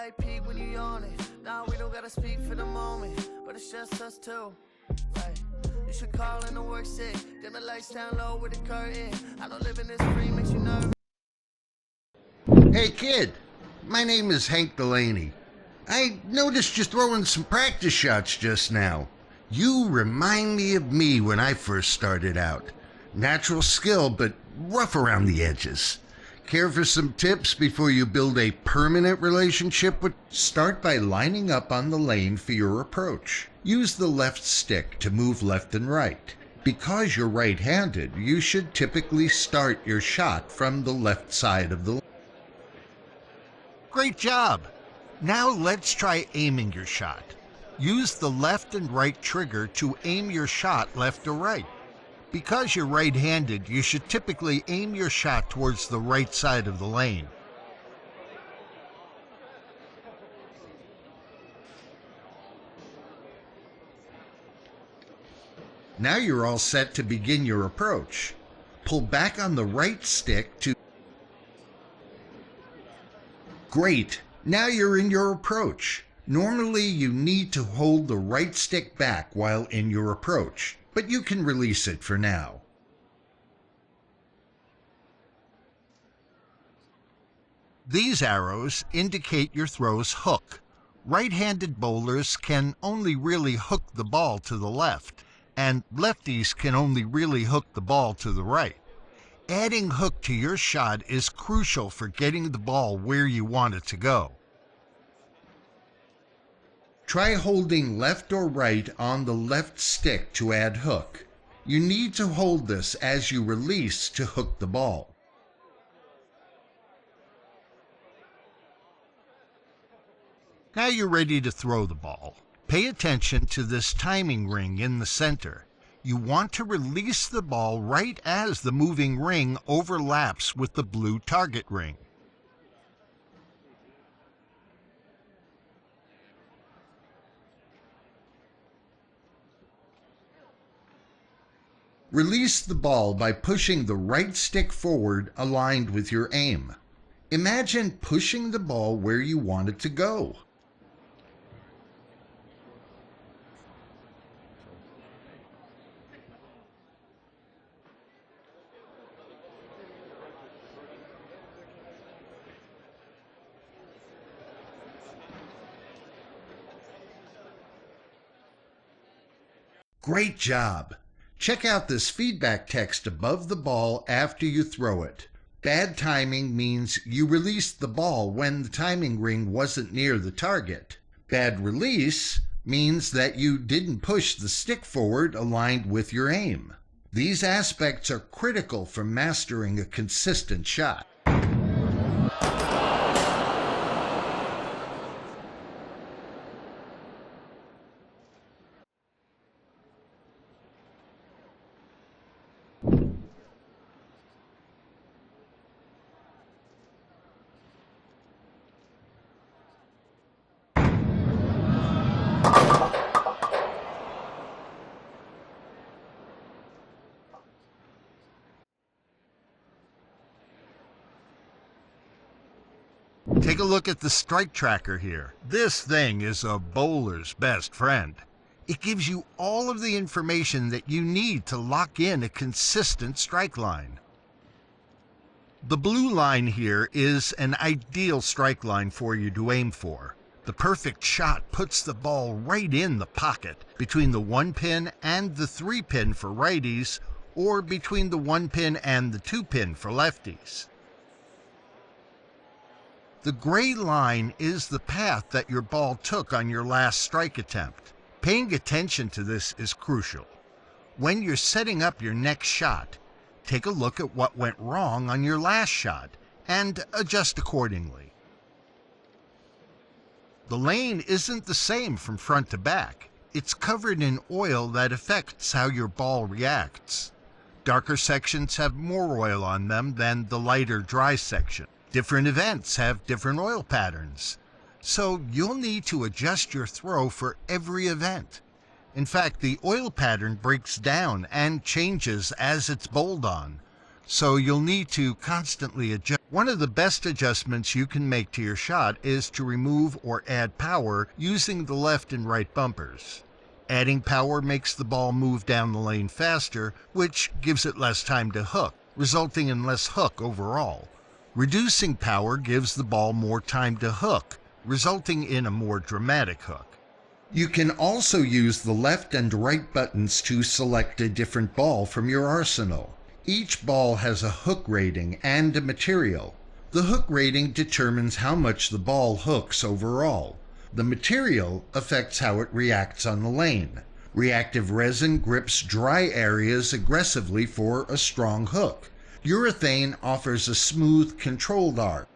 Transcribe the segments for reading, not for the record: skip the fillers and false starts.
might peak when you yawn it. Nah, we don't gotta speak for the moment, but it's just us two. Right. You should call in to work sick. Dim the lights down low with the curtain. I don't live in this free, makes you nervous. Hey kid, my name is Hank Delaney. I noticed you throwing some practice shots just now. You remind me of me when I first started out. Natural skill, but rough around the edges. Care for some tips before you build a permanent relationship with? Start by lining up on the lane for your approach. Use the left stick to move left and right. Because you're right-handed, you should typically start your shot from the left side of the lane. Great job! Now let's try aiming your shot. Use the left and right trigger to aim your shot left or right. Because you're right-handed, you should typically aim your shot towards the right side of the lane. Now you're all set to begin your approach. Pull back on the right stick to... Great! Now you're in your approach. Normally you need to hold the right stick back while in your approach, but you can release it for now. These arrows indicate your throw's hook. Right-handed bowlers can only really hook the ball to the left, and lefties can only really hook the ball to the right. Adding hook to your shot is crucial for getting the ball where you want it to go. Try holding left or right on the left stick to add hook. You need to hold this as you release to hook the ball. Now you're ready to throw the ball. Pay attention to this timing ring in the center. You want to release the ball right as the moving ring overlaps with the blue target ring. Release the ball by pushing the right stick forward aligned with your aim. Imagine pushing the ball where you want it to go. Great job! Check out this feedback text above the ball after you throw it. Bad timing means you released the ball when the timing ring wasn't near the target. Bad release means that you didn't push the stick forward aligned with your aim. These aspects are critical for mastering a consistent shot. Take a look at the strike tracker here. This thing is a bowler's best friend. It gives you all of the information that you need to lock in a consistent strike line. The blue line here is an ideal strike line for you to aim for. The perfect shot puts the ball right in the pocket between the 1 pin and the 3 pin for righties, or between the 1 pin and the 2 pin for lefties. The gray line is the path that your ball took on your last strike attempt. Paying attention to this is crucial. When you're setting up your next shot, take a look at what went wrong on your last shot and adjust accordingly. The lane isn't the same from front to back. It's covered in oil that affects how your ball reacts. Darker sections have more oil on them than the lighter dry section. Different events have different oil patterns, so you'll need to adjust your throw for every event. In fact, the oil pattern breaks down and changes as it's bowled on, so you'll need to constantly adjust. One of the best adjustments you can make to your shot is to remove or add power using the left and right bumpers. Adding power makes the ball move down the lane faster, which gives it less time to hook, resulting in less hook overall. Reducing power gives the ball more time to hook, resulting in a more dramatic hook. You can also use the left and right buttons to select a different ball from your arsenal. Each ball has a hook rating and a material. The hook rating determines how much the ball hooks overall. The material affects how it reacts on the lane. Reactive resin grips dry areas aggressively for a strong hook. Urethane offers a smooth, controlled arc.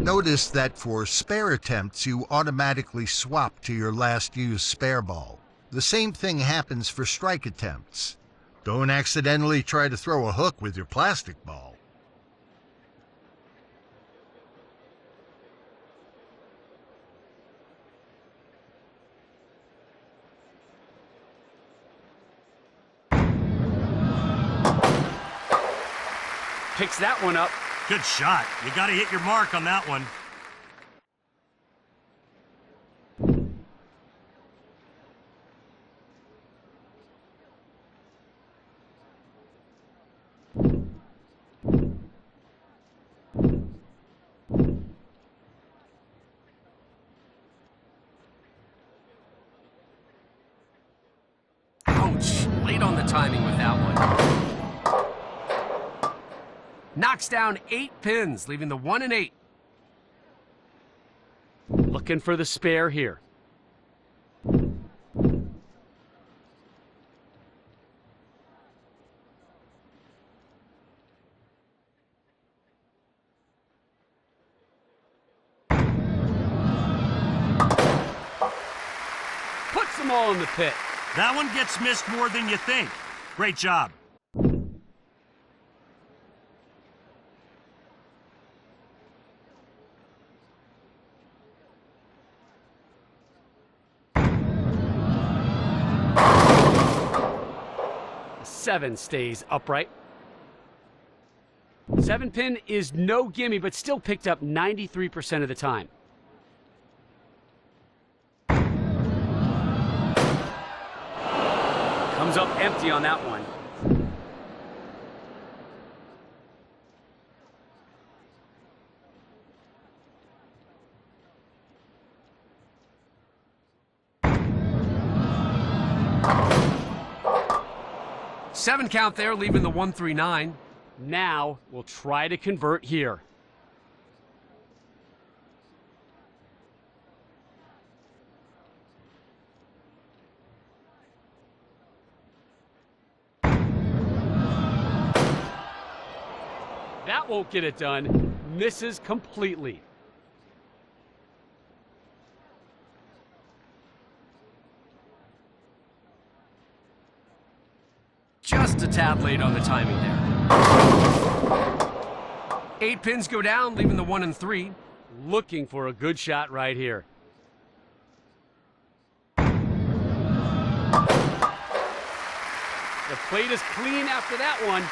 Notice that for spare attempts, you automatically swap to your last used spare ball. The same thing happens for strike attempts. Don't accidentally try to throw a hook with your plastic ball. Picks that one up. Good shot. You got to hit your mark on that one. Ouch. Late on the timing with that one. Knocks down 8 pins, leaving the 1 and 8. Looking for the spare here. Puts them all in the pit. That one gets missed more than you think. Great job. Seven stays upright. 7 pin is no gimme, but still picked up 93% of the time. Comes up empty on that one. Seven count there, leaving the 139. Now we'll try to convert here. That won't get it done. Misses completely. Just a tad late on the timing there. 8 pins go down, leaving the 1 and 3. Looking for a good shot right here. The plate is clean after that one.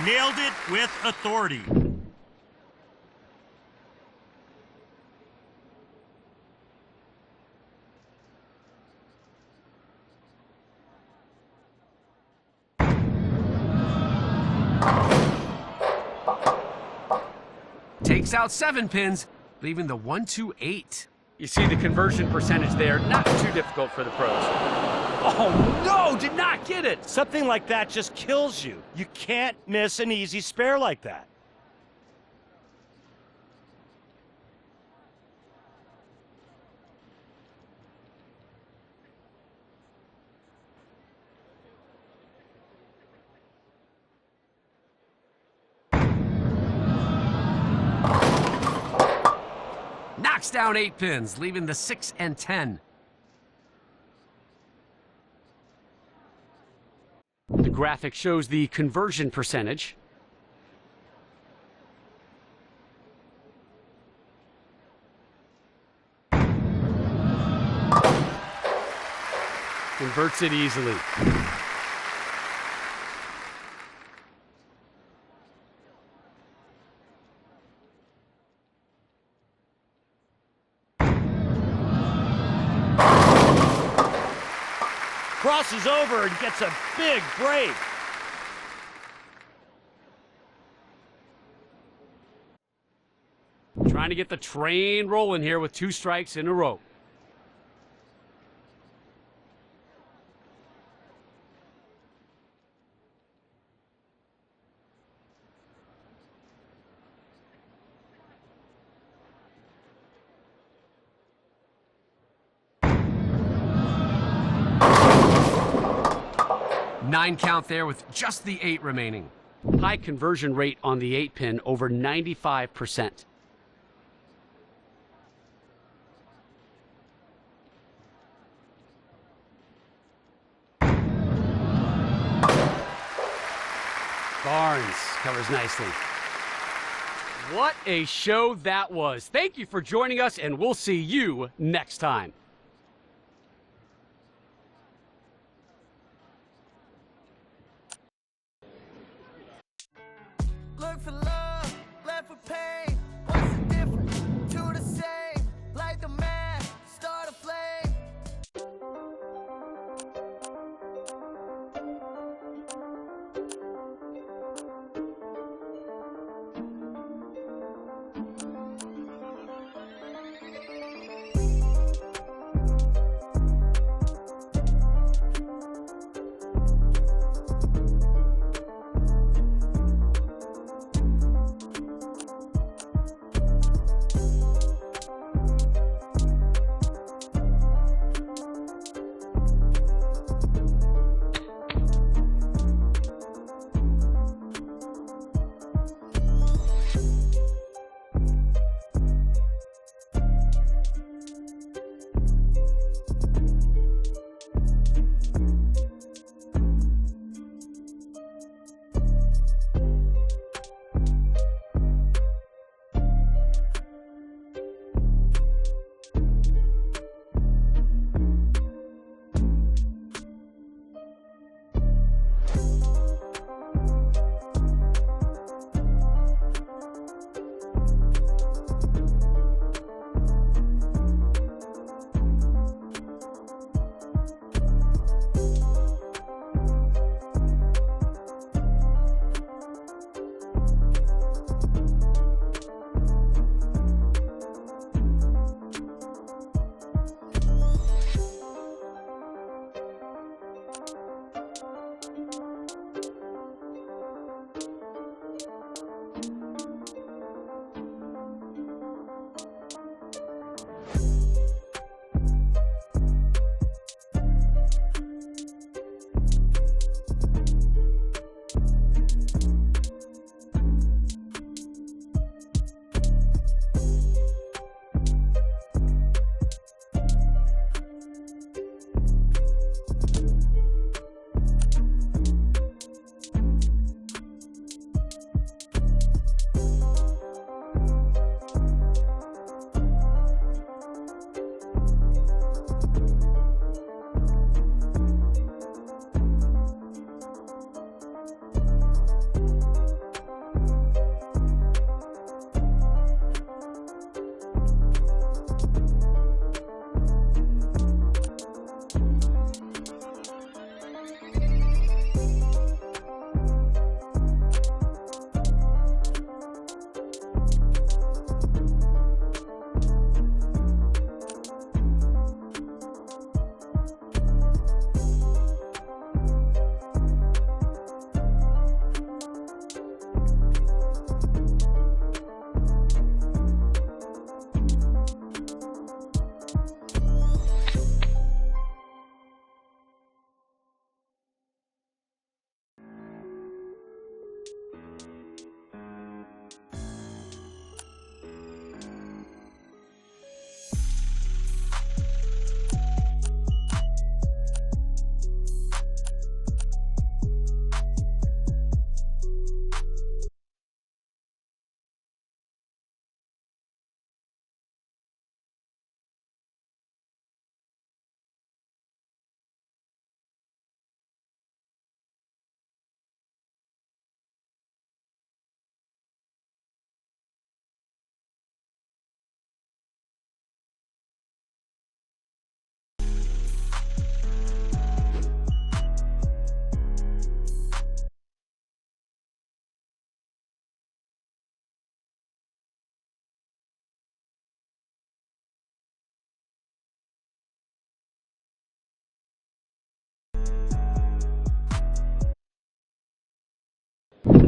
Nailed it with authority. Takes out 7 pins, leaving the 128. You see the conversion percentage there, not too difficult for the pros. Oh no, did not get it! Something like that just kills you. You can't miss an easy spare like that. Knocks down 8 pins, leaving the 6 and 10. The graphic shows the conversion percentage. Converts it easily. Crosses over and gets a big break. Trying to get the train rolling here with 2 strikes in a row. Nine count there with just the 8 remaining. High conversion rate on the 8 pin, over 95%. Barnes covers nicely. What a show that was. Thank you for joining us, and we'll see you next time. Look for love, left for pain. What's the difference? Two the same. Light the match, start a flame.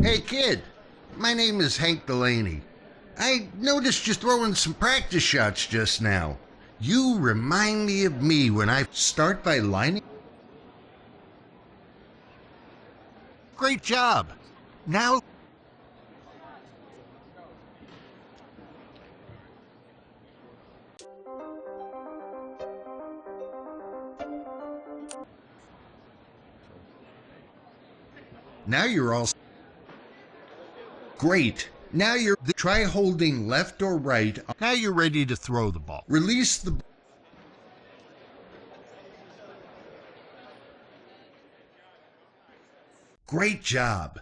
Hey kid, my name is Hank Delaney. I noticed you throwing some practice shots just now. You remind me of me when I start by lining. Great job. Now you're all great. Now you're try holding left or right. Now you're ready to throw the ball. Release the Great job.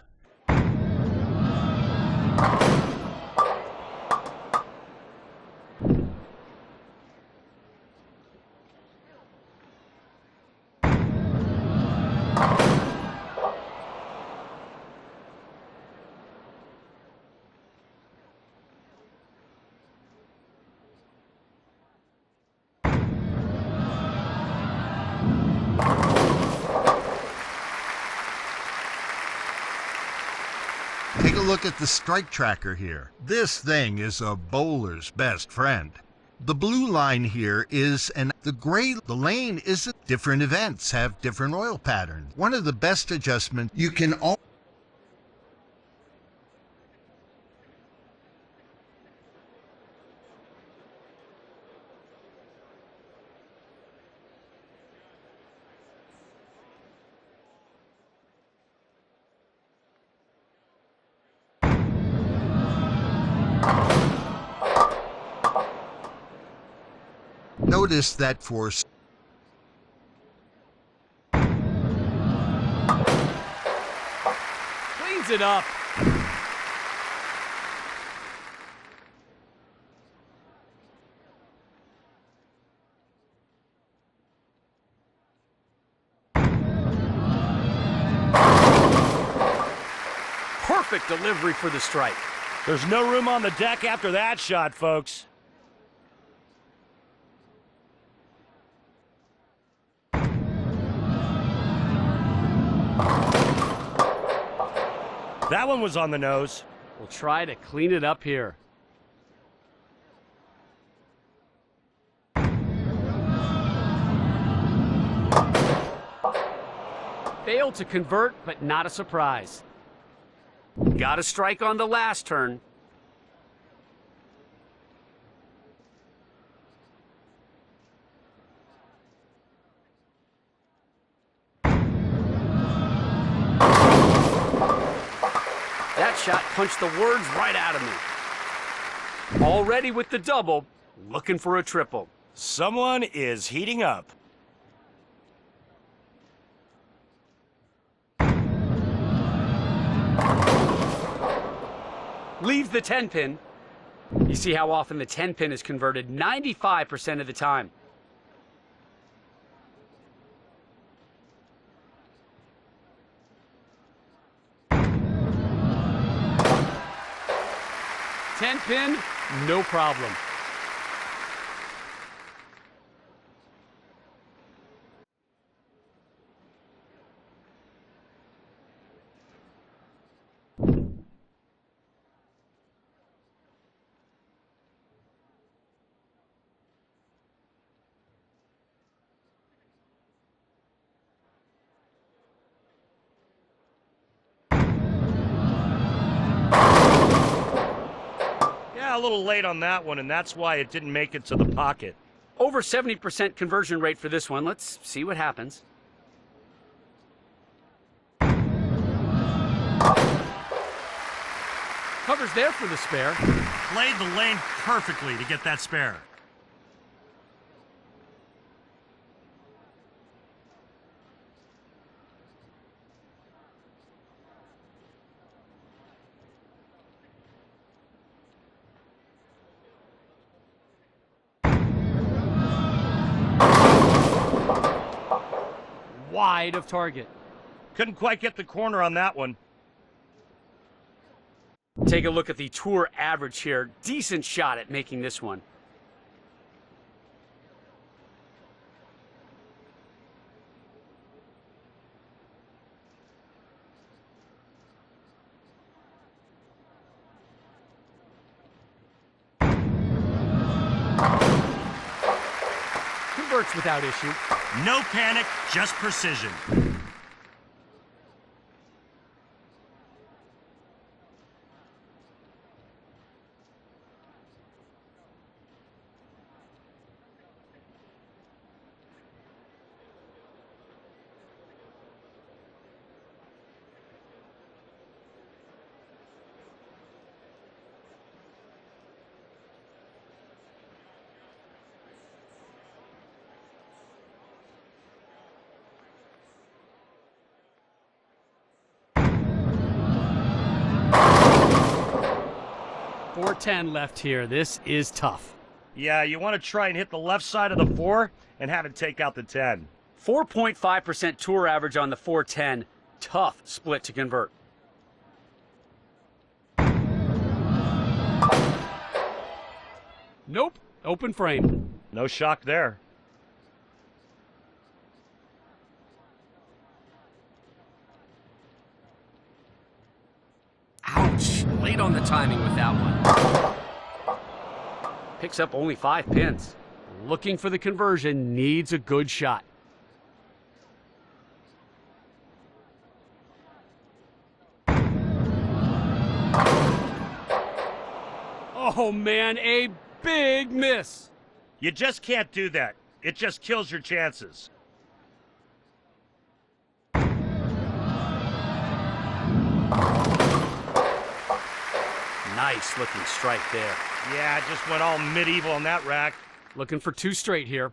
Take a look at the strike tracker here. This thing is a bowler's best friend. The blue line here is the lane is different events have different oil patterns. One of the best adjustments you can all notice that force. Cleans it up. Perfect delivery for the strike. There's no room on the deck after that shot, folks. That one was on the nose. We'll try to clean it up here. Failed to convert, but not a surprise. Got a strike on the last turn. That shot punched the words right out of me. Already with the double, looking for a triple. Someone is heating up. Leaves the 10 pin. You see how often the 10 pin is converted 95% of the time. Ten pin, no problem. A little late on that one, and that's why it didn't make it to the pocket. Over 70% conversion rate for this one. Let's see what happens. Covers there for the spare. Played the lane perfectly to get that spare. Wide of target. Couldn't quite get the corner on that one. Take a look at the tour average here. Decent shot at making this one. converts without issue. No panic, just precision. $4.10 left here. This is tough. Yeah, you want to try and hit the left side of the 4 and have it take out the 10. 4.5% tour average on the 410. Tough split to convert. Nope. Open frame. No shock there. Ouch. Late on the timing with that one. Picks up only 5 pins. Looking for the conversion, needs a good shot. Oh man, a big miss. You just can't do that. It just kills your chances. Nice looking strike there. Yeah, just went all medieval on that rack. Looking for 2 straight here.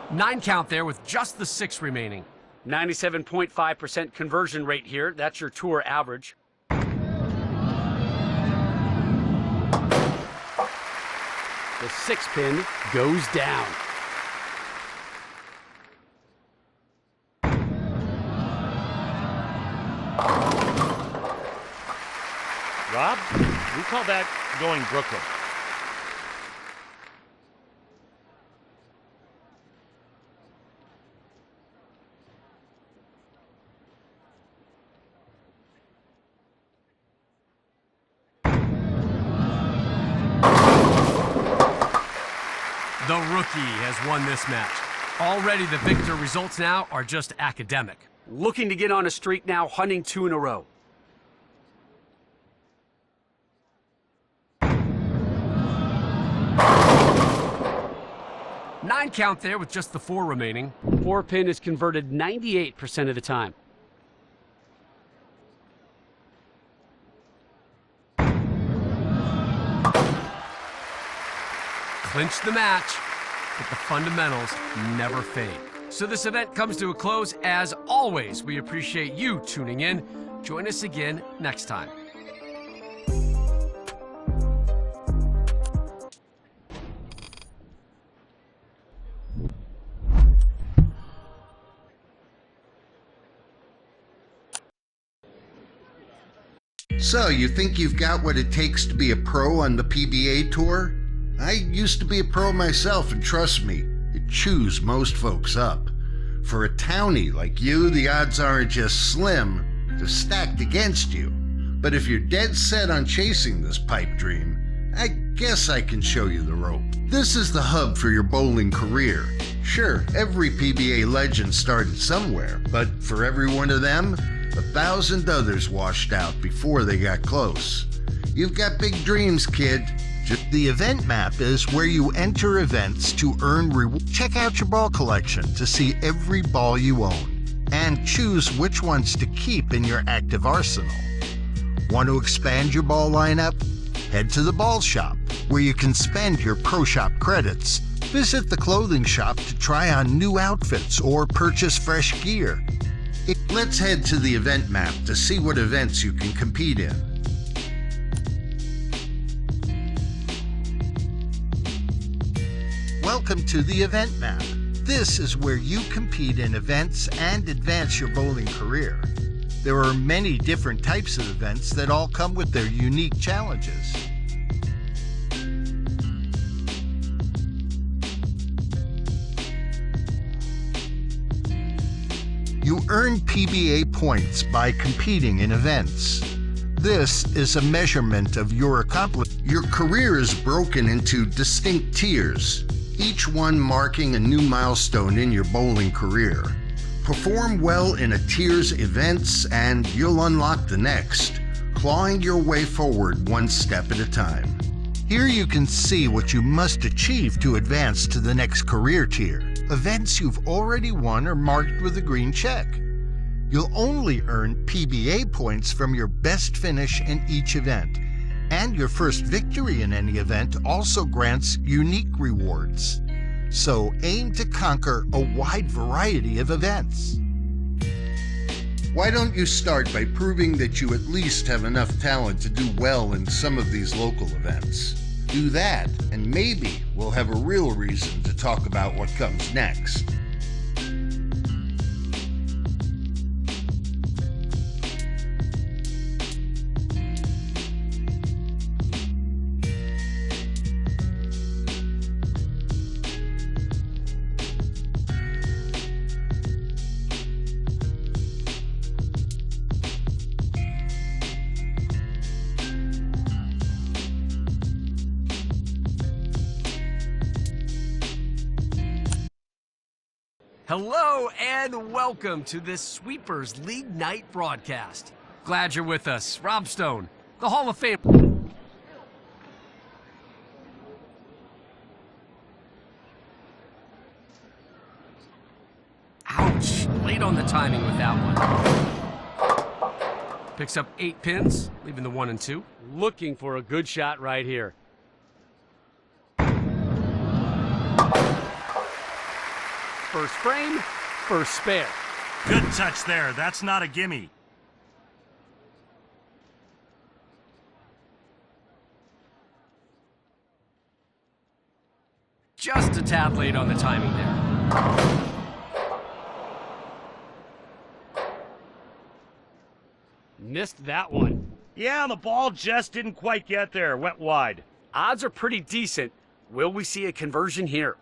Nine count there with just the 6 remaining. 97.5% conversion rate here. That's your tour average. The 6 pin goes down. Rob, we call that going Brooklyn. The rookie has won this match. Already the victor results now are just academic. Looking to get on a streak now, hunting 2 in a row. Nine count there with just the 4 remaining. 4 pin is converted 98% of the time. Clinch the match, but the fundamentals never fade. So this event comes to a close. As always, we appreciate you tuning in. Join us again next time. So, you think you've got what it takes to be a pro on the PBA tour? I used to be a pro myself, and trust me, it chews most folks up. For a townie like you, the odds aren't just slim, they're stacked against you. But if you're dead set on chasing this pipe dream, I guess I can show you the rope. This is the hub for your bowling career. Sure, every PBA legend started somewhere, but for every one of them, 1,000 others washed out before they got close. You've got big dreams, kid. The event map is where you enter events to earn rewards. Check out your ball collection to see every ball you own and choose which ones to keep in your active arsenal. Want to expand your ball lineup? Head to the ball shop where you can spend your Pro Shop credits. Visit the clothing shop to try on new outfits or purchase fresh gear. Let's head to the event map to see what events you can compete in. Welcome to the event map. This is where you compete in events and advance your bowling career. There are many different types of events that all come with their unique challenges. You earn PBA points by competing in events. This is a measurement of your accomplishment. Your career is broken into distinct tiers, each one marking a new milestone in your bowling career. Perform well in a tier's events and you'll unlock the next, clawing your way forward one step at a time. Here you can see what you must achieve to advance to the next career tier. Events you've already won are marked with a green check. You'll only earn PBA points from your best finish in each event, and your first victory in any event also grants unique rewards. So aim to conquer a wide variety of events. Why don't you start by proving that you at least have enough talent to do well in some of these local events? Do that, and maybe we'll have a real reason to talk about what comes next. Hello and welcome to this Sweepers League Night broadcast. Glad you're with us. Rob Stone, the Hall of Fame. Ouch, late on the timing with that one. Picks up 8 pins, leaving the 1 and 2. Looking for a good shot right here. First frame, first spare. Good touch there. That's not a gimme. Just a tad late on the timing there. Missed that one. Yeah, the ball just didn't quite get there. Went wide. Odds are pretty decent. Will we see a conversion here?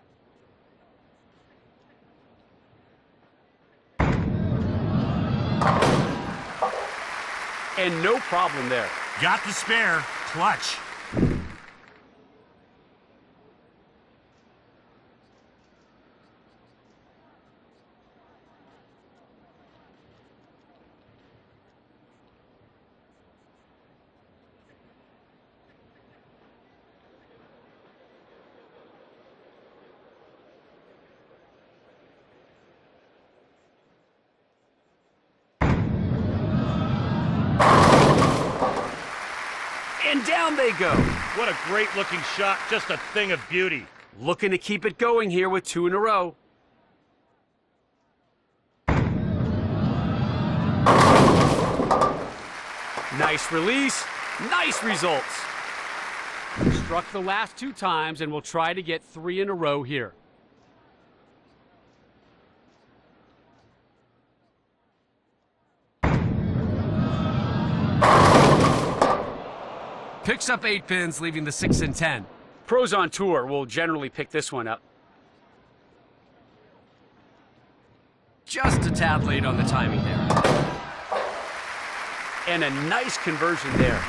And no problem there. Got the spare. Clutch. And down they go. What a great looking shot. Just a thing of beauty. Looking to keep it going here with 2 in a row. Nice release. Nice results. Struck the last 2 times and we'll try to get 3 in a row here. Picks up 8 pins, leaving the 6 and 10. Pros on tour will generally pick this one up. Just a tad late on the timing there. And a nice conversion there.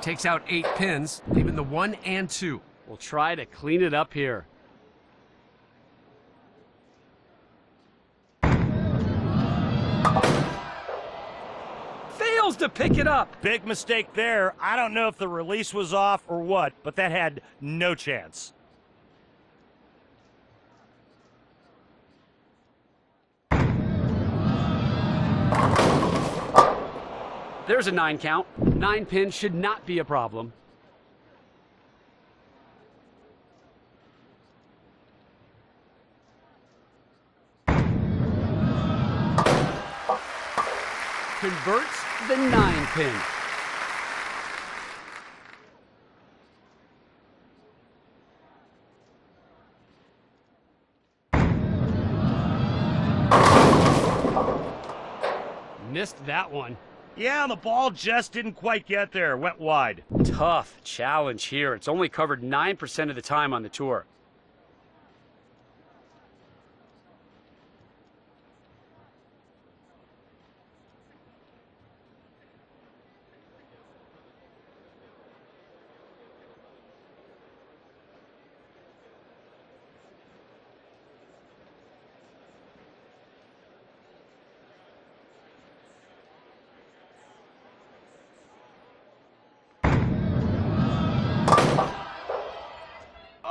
Takes out 8 pins, leaving the 1 and 2. We'll try to clean it up here. Fails to pick it up. Big mistake there. I don't know if the release was off or what, but that had no chance. There's a 9 count. 9 pins should not be a problem. Converts the 9 pin. Missed that one. Yeah, the ball just didn't quite get there. Went wide. Tough challenge here. It's only covered 9% of the time on the tour.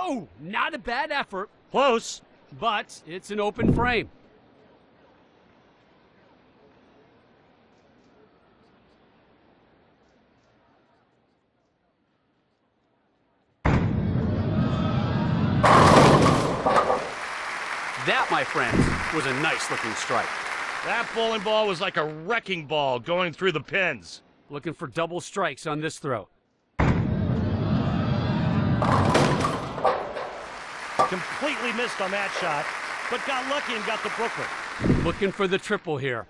Oh, not a bad effort, Close. but it's an open frame. That, my friends, was a nice-looking strike. That bowling ball was like a wrecking ball going through the pins. Looking for double strikes on this throw. Completely missed on that shot, but got lucky and got the Brooklyn. Looking for the triple here.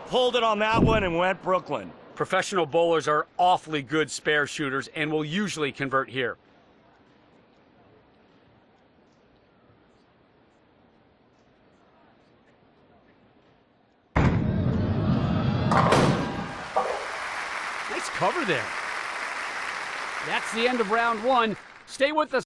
Pulled it on that one and went Brooklyn. Professional bowlers are awfully good spare shooters and will usually convert here. Nice cover there. That's the end of round one. Stay with us.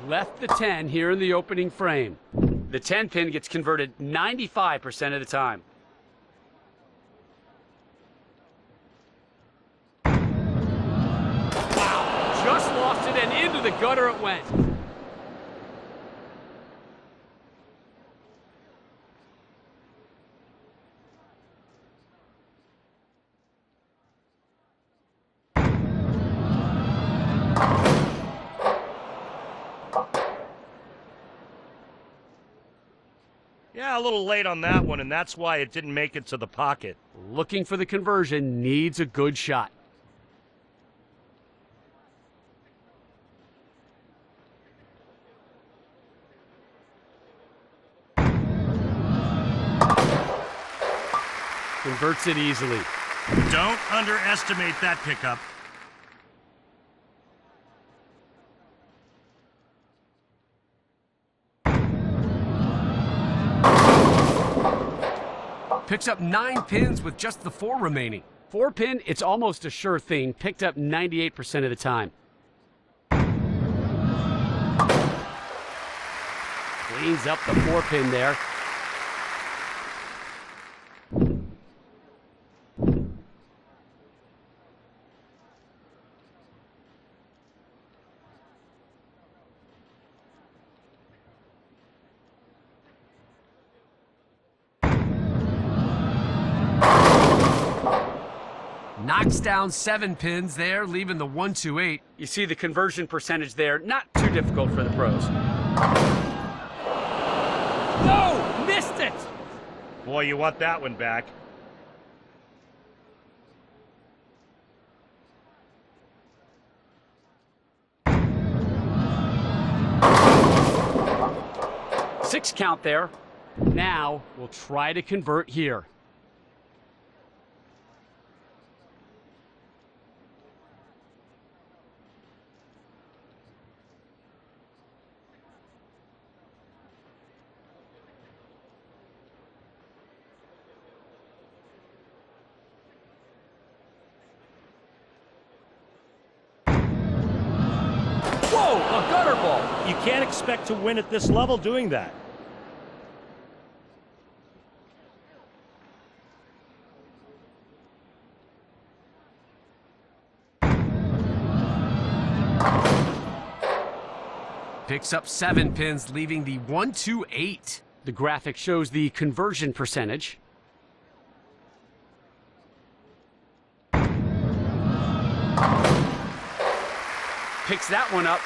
Left the 10 here in the opening frame. The 10 pin gets converted 95% of the time. Wow, just lost it and into the gutter it went. Yeah, a little late on that one, and that's why it didn't make it to the pocket. Looking for the conversion, needs a good shot. Converts it easily. Don't underestimate that pickup. Picks up 9 pins with just the 4 remaining. 4 pin, it's almost a sure thing. Picked up 98% of the time. Cleans up the 4 pin there. Knocks down 7 pins there, leaving the 128. You see the conversion percentage there, not too difficult for the pros. No! Missed it! Boy, you want that one back. Six count there. Now, we'll try to convert here. Whoa, a gutter ball. You can't expect to win at this level doing that. Picks up 7 pins, leaving the 128. The graphic shows the conversion percentage. picks that one up.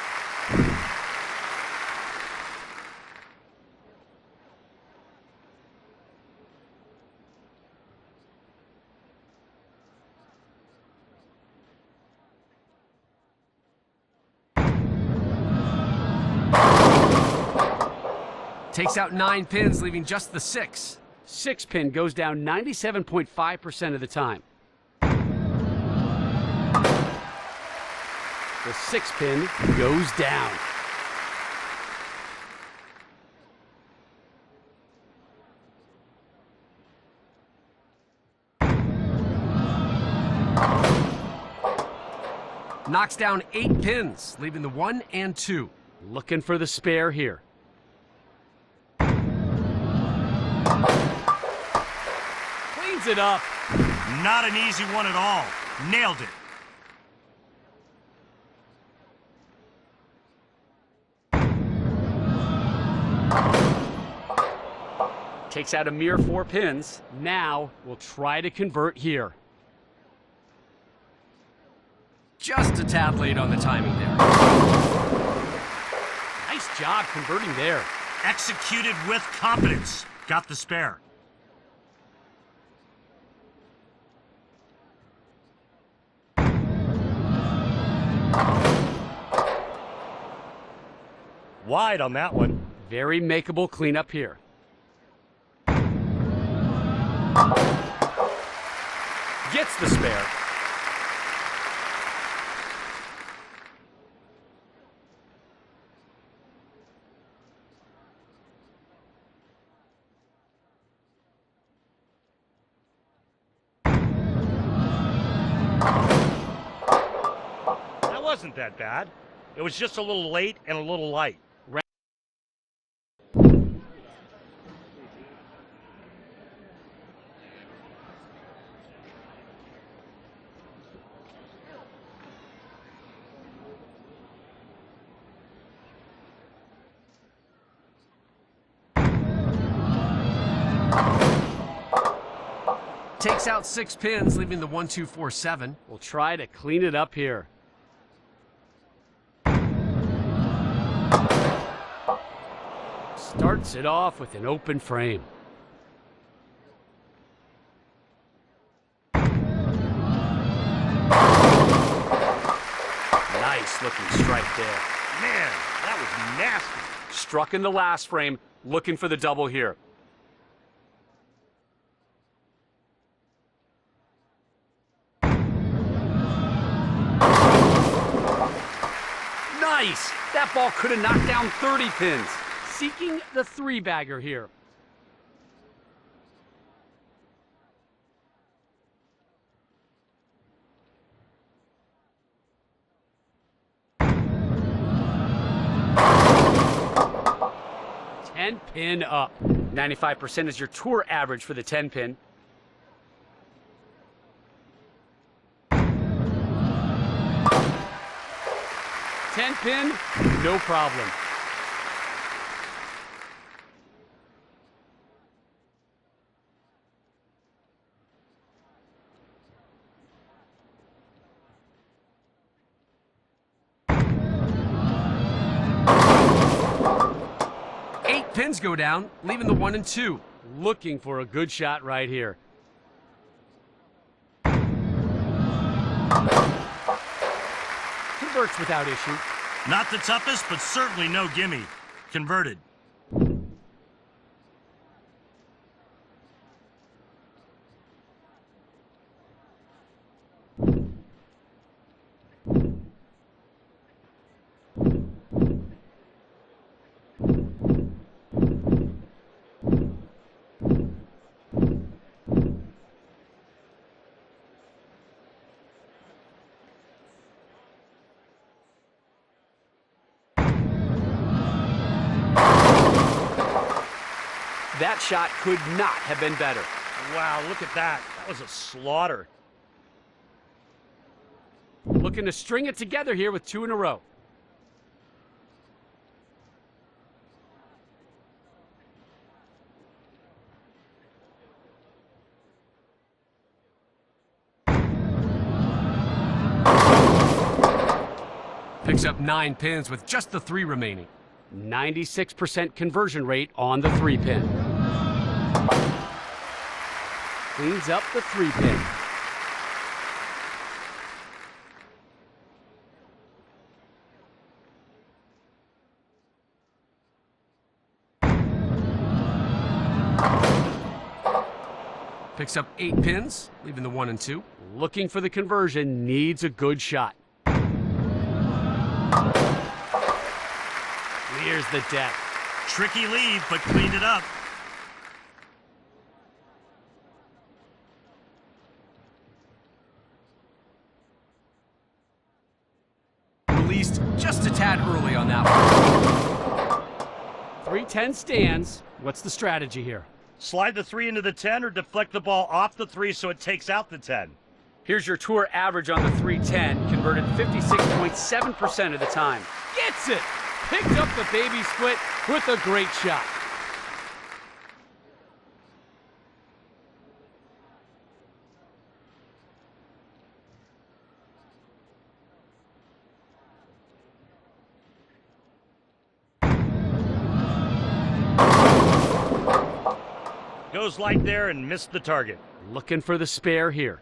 Takes out 9 pins, leaving just the 6. 6 pin goes down 97.5% of the time. The 6 pin goes down. Knocks down 8 pins, leaving the 1 and 2. Looking for the spare here. Cleans it up. Not an easy one at all. Nailed it. Takes out a mere 4 pins. Now we'll try to convert here. Just a tad late on the timing there. Nice job converting there. Executed with confidence. Got the spare. Wide on that one. Very makeable cleanup here. Gets the spare. That wasn't that bad. It was just a little late and a little light. Takes out 6 pins, leaving the 1, 2, 4, 7. We'll try to clean it up here. Starts it off with an open frame. Nice looking strike there. Man, that was nasty. Struck in the last frame, looking for the double here. Nice! That ball could have knocked down 30 pins. Seeking the 3-bagger here. Ten-pin up. 95% is your tour average for the 10-pin. Ten-pin, no problem. Pins go down, leaving the 1 and 2. Looking for a good shot right here. Converts without issue. Not the toughest, but certainly no gimme. Converted. That shot could not have been better. Wow, look at that. That was a slaughter. Looking to string it together here with 2 in a row. Picks up 9 pins with just the 3 remaining. 96% conversion rate on the 3-pin. Cleans up the 3-pin. Picks up 8 pins, leaving the 1 and 2. Looking for the conversion, needs a good shot. Clears the deck. Tricky lead, but cleaned it up. Released just a tad early on that one. 3-10 stands. What's the strategy here? Slide the 3 into the 10 or deflect the ball off the 3 so it takes out the 10. Here's your tour average on the 310, converted 56.7% of the time. Gets it! Picked up the baby split with a great shot. Goes light there and missed the target. Looking for the spare here.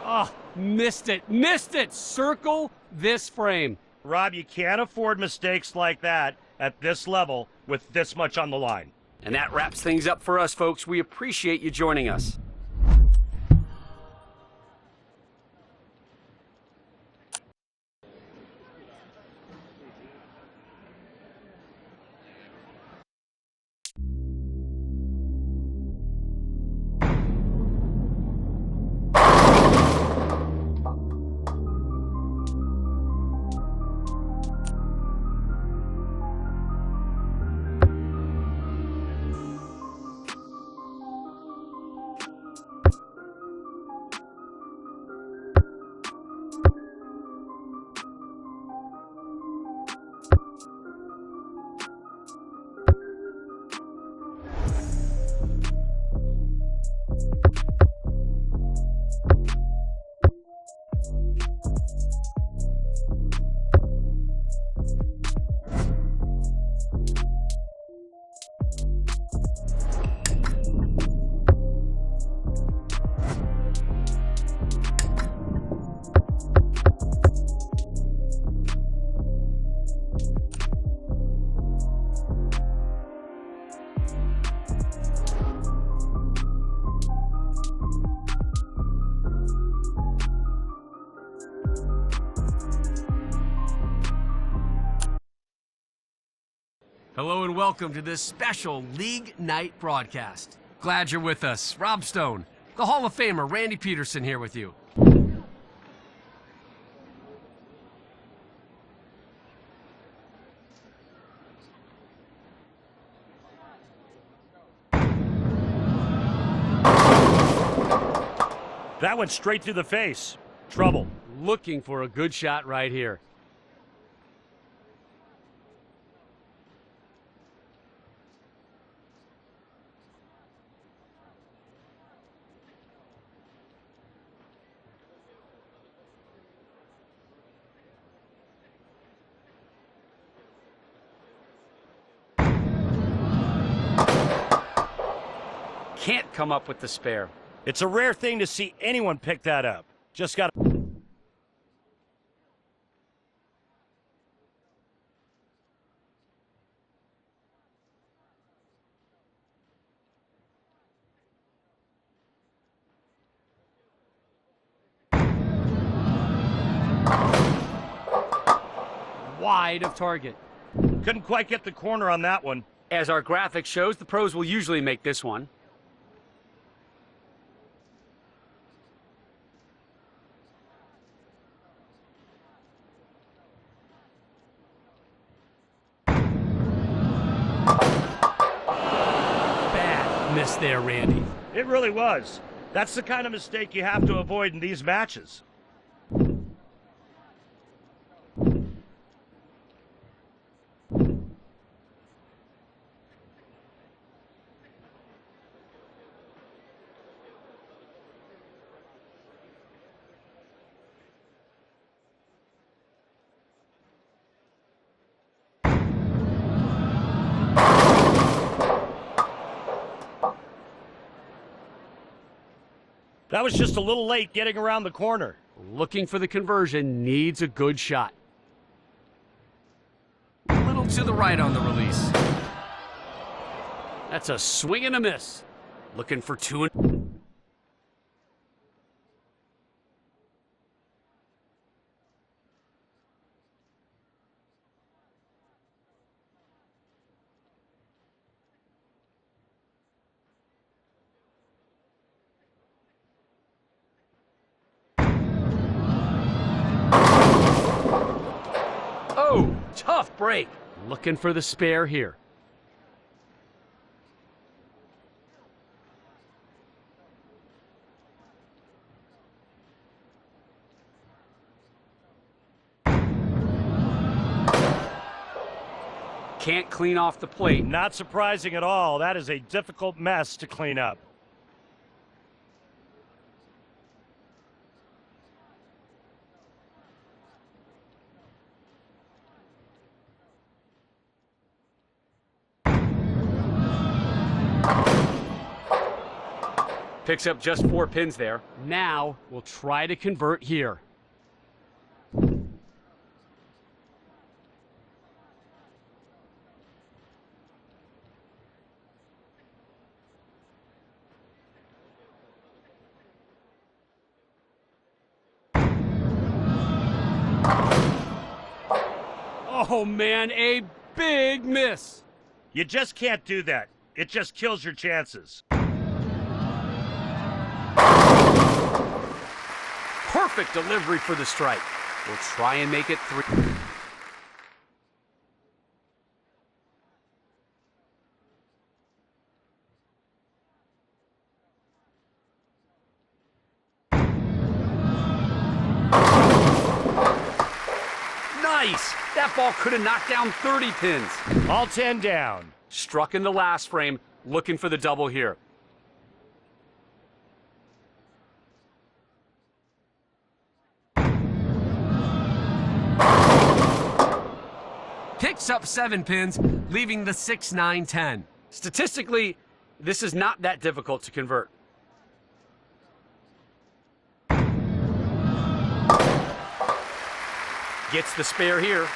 Oh, missed it, missed it! Circle this frame. Rob, you can't afford mistakes like that at this level with this much on the line. And that wraps things up for us, folks. We appreciate you joining us. Hello and welcome to this special League Night broadcast. Glad you're with us. Rob Stone, the Hall of Famer Randy Peterson here with you. That went straight through the face. Trouble. Looking for a good shot right here. Can't come up with the spare. It's a rare thing to see anyone pick that up. Just got Wide of target. couldn't quite get the corner on that one. As our graphic shows, the pros will usually make this one. Bad miss there, Randy. It really was. That's the kind of mistake you have to avoid in these matches. That was just a little late getting around the corner. Looking for the conversion needs a good shot. A little to the right on the release. That's a swing and a miss. Looking for two and... Oh, tough break. Looking for the spare here. Can't clean off the plate. Not surprising at all. That is a difficult mess to clean up. Picks up just 4 pins there. Now we'll try to convert here. Oh man, a big miss. You just can't do that. It just kills your chances. Perfect delivery for the strike. We'll try and make it 3. Nice! That ball could have knocked down 30 pins. All 10 down. Struck in the last frame, looking for the double here. Picks up 7 pins, leaving the 6, 9, 10. Statistically, this is not that difficult to convert. Gets the spare here.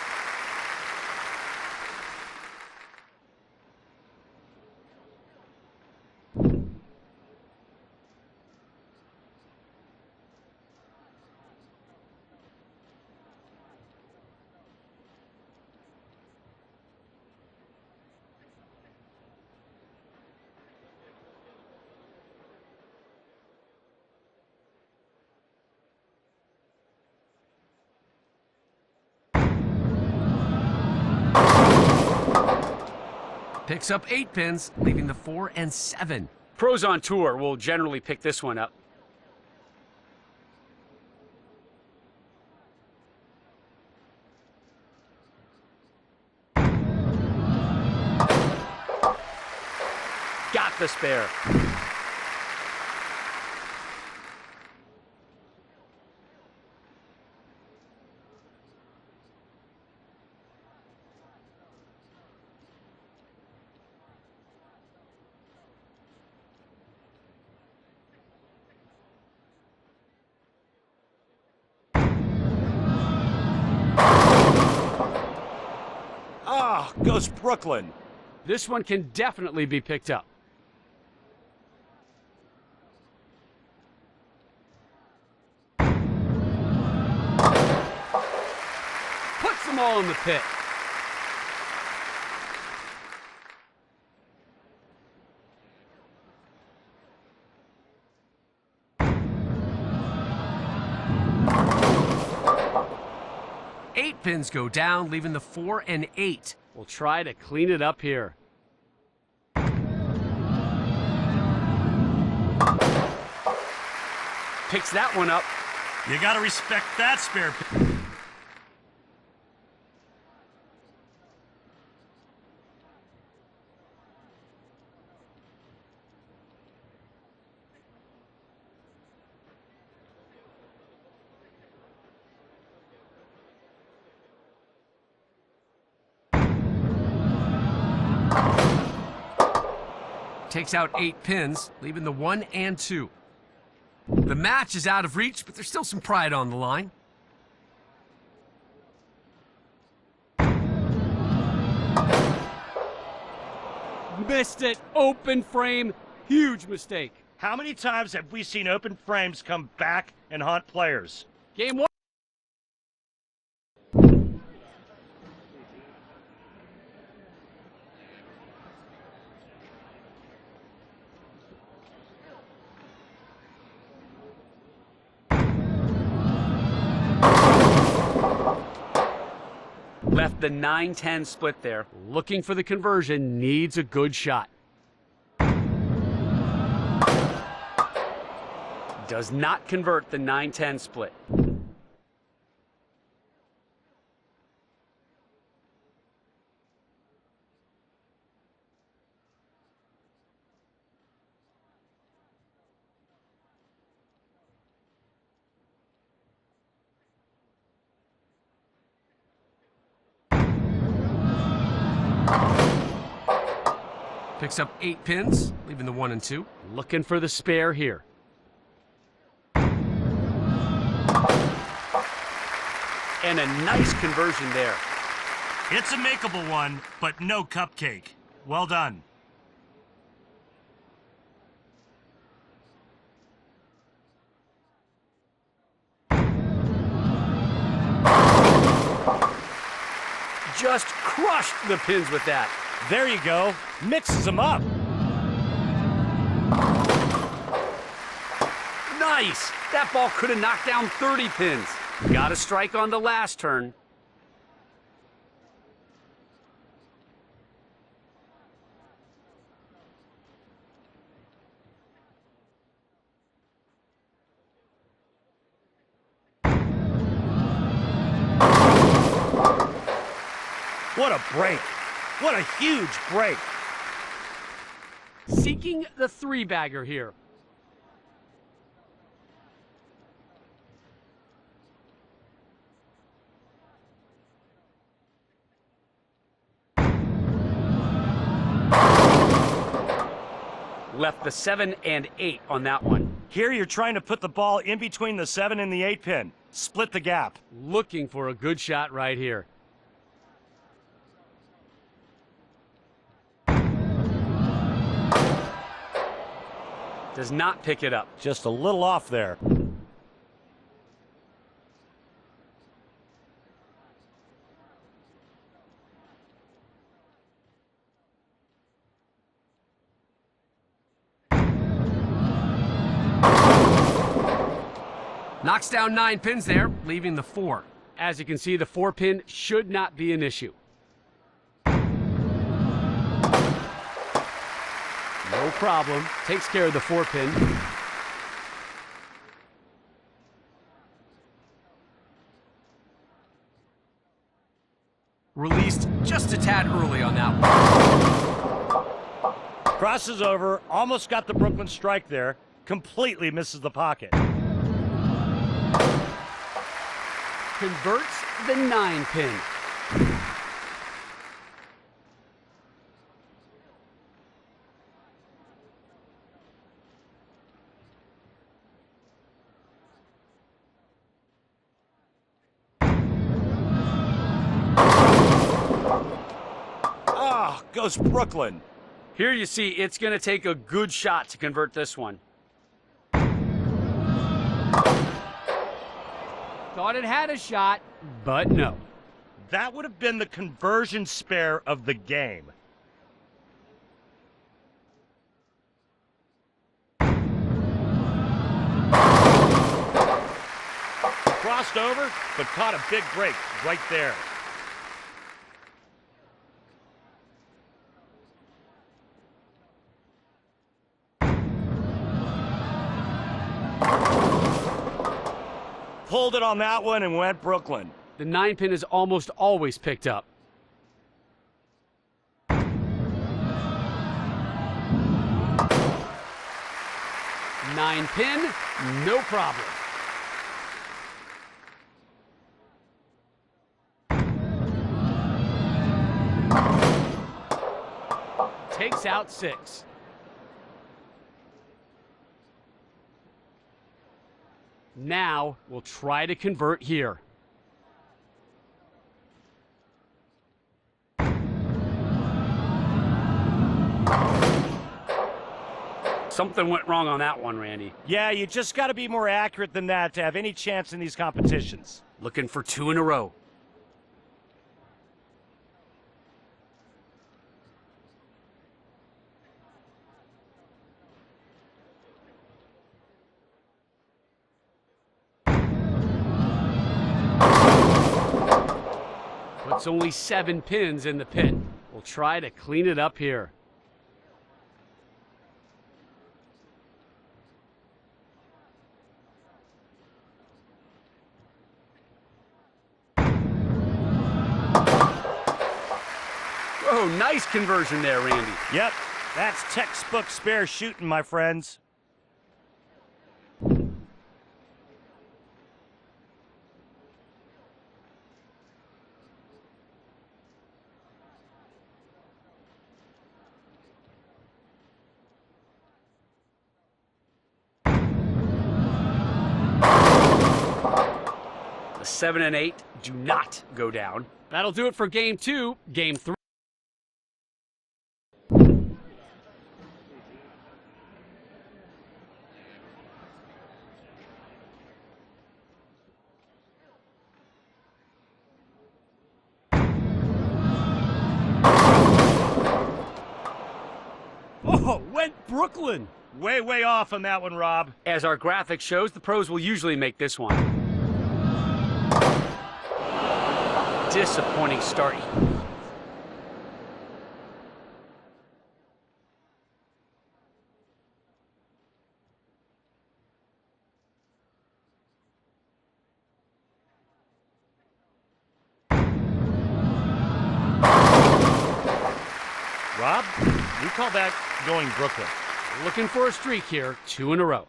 Picks up 8 pins, leaving the 4 and 7. Pros on tour will generally pick this one up. Got the spare. Ah, goes Brooklyn. This one can definitely be picked up. Puts them all in the pit. Eight pins go down, leaving the 4 and 8. We'll try to clean it up here. Picks that one up. You gotta respect that spare pin. Takes out 8 pins, leaving the 1 and 2. The match is out of reach, but there's still some pride on the line. Missed it. Open frame. Huge mistake. How many times have we seen open frames come back and haunt players? Game one. Left the 9-10 split there. Looking for the conversion, needs a good shot. Does not convert the 9-10 split. Picks up 8 pins, leaving the 1 and 2. Looking for the spare here. And a nice conversion there. It's a makeable one, but no cupcake. Well done. Just crushed the pins with that. There you go. Mixes them up. Nice! That ball could have knocked down 30 pins. Got a strike on the last turn. What a break. What a huge break. Seeking the 3-bagger here. Left the 7 and 8 on that one. Here you're trying to put the ball in between the 7 and the 8 pin. Split the gap. Looking for a good shot right here. Does not pick it up. Just a little off there. Knocks down 9 pins there, leaving the 4. As you can see, the 4-pin should not be an issue. No problem. Takes care of the 4-pin. Released just a tad early on that one. Crosses over, almost got the Brooklyn strike there. Completely misses the pocket. Converts the 9-pin. Ah, goes Brooklyn. Here you see it's going to take a good shot to convert this one. Thought it had a shot, but no. That would have been the conversion spare of the game. Crossed over, but caught a big break right there. Pulled it on that one and went Brooklyn. The 9-pin is almost always picked up. Nine pin, no problem. Takes out 6. Now we'll try to convert here. Something went wrong on that one, Randy. Yeah, you just got to be more accurate than that to have any chance in these competitions. Looking for 2 in a row. Puts only 7 pins in the pit. We'll try to clean it up here. Oh, nice conversion there, Randy. Yep, that's textbook spare shooting, my friends. The 7 and 8 do not go down. That'll do it for game 2. Game 3. Oh, went Brooklyn. Way off on that one, Rob. As our graphic shows, the pros will usually make this one. Disappointing start. Rob, we call that going Brooklyn. Looking for a streak here. 2 in a row.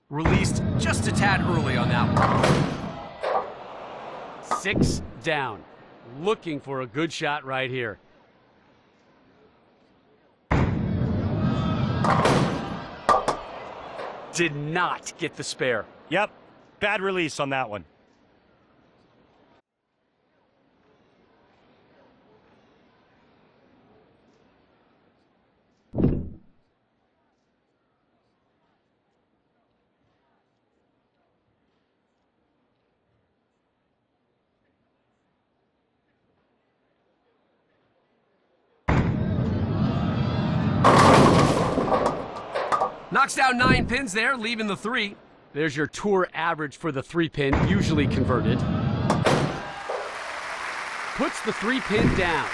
Released just a tad early on that one. 6 down. Looking for a good shot right here. Did not get the spare. Yep, bad release on that one. Knocks down 9 pins there, leaving the 3. There's your tour average for the 3-pin, usually converted. Puts the 3-pin down.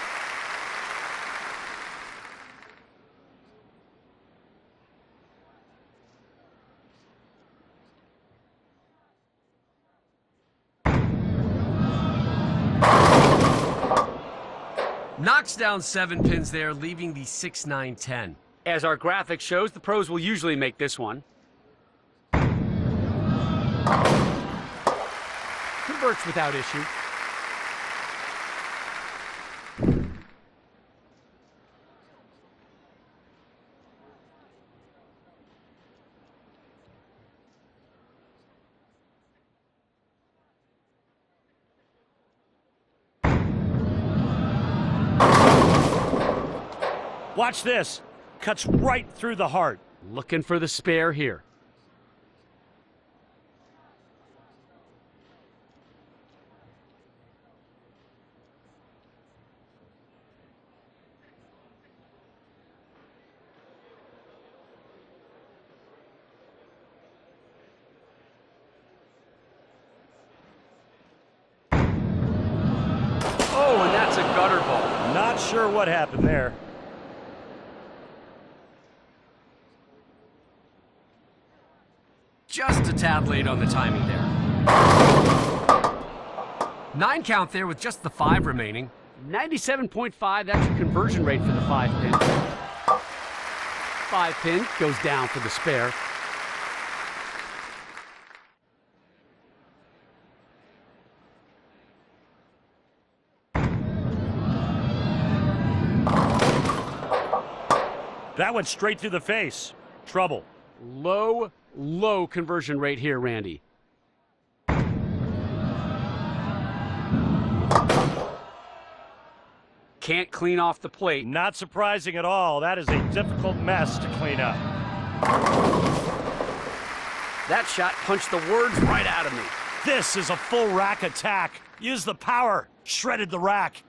Knocks down 7 pins there, leaving the 6, 9, 10. As our graphic shows, the pros will usually make this one. Converts without issue. Watch this. Cuts right through the heart. Looking for the spare here. Oh, and that's a gutter ball. Not sure what happened there. Just a tad late on the timing there. 9 count there with just the 5 remaining. 97.5, that's your conversion rate for the 5-pin. 5-pin goes down for the spare. That went straight through the face. Trouble. Low conversion rate here, Randy. Can't clean off the plate. Not surprising at all. That is a difficult mess to clean up. That shot punched the words right out of me. This is a full rack attack. Use the power. Shredded the rack.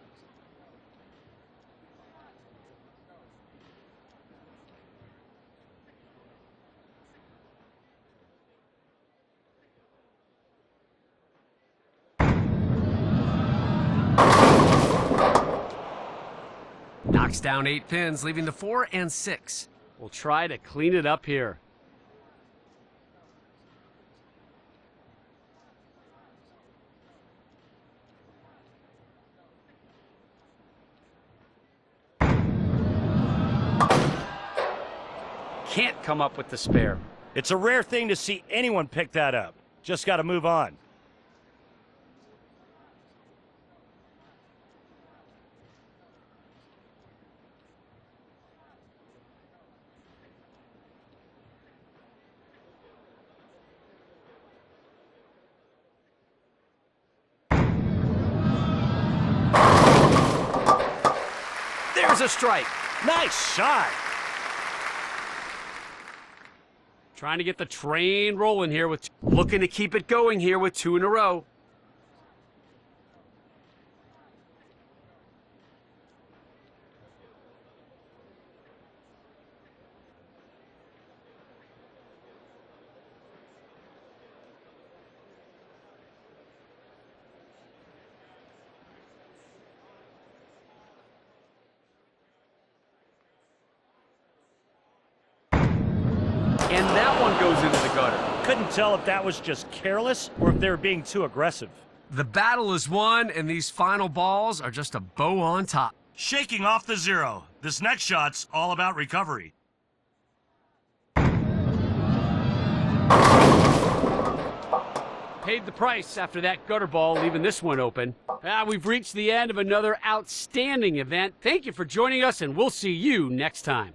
Knocks down 8 pins, leaving the 4 and 6. We'll try to clean it up here. Can't come up with the spare. It's a rare thing to see anyone pick that up. Just got to move on. There's a strike. Nice shot. Trying to get the train rolling here with, looking to keep it going here with 2 in a row. And that one goes into the gutter. Couldn't tell if that was just careless or if they were being too aggressive. The battle is won, and these final balls are just a bow on top. Shaking off the zero. This next shot's all about recovery. Paid the price after that gutter ball, leaving this one open. We've reached the end of another outstanding event. Thank you for joining us, and we'll see you next time.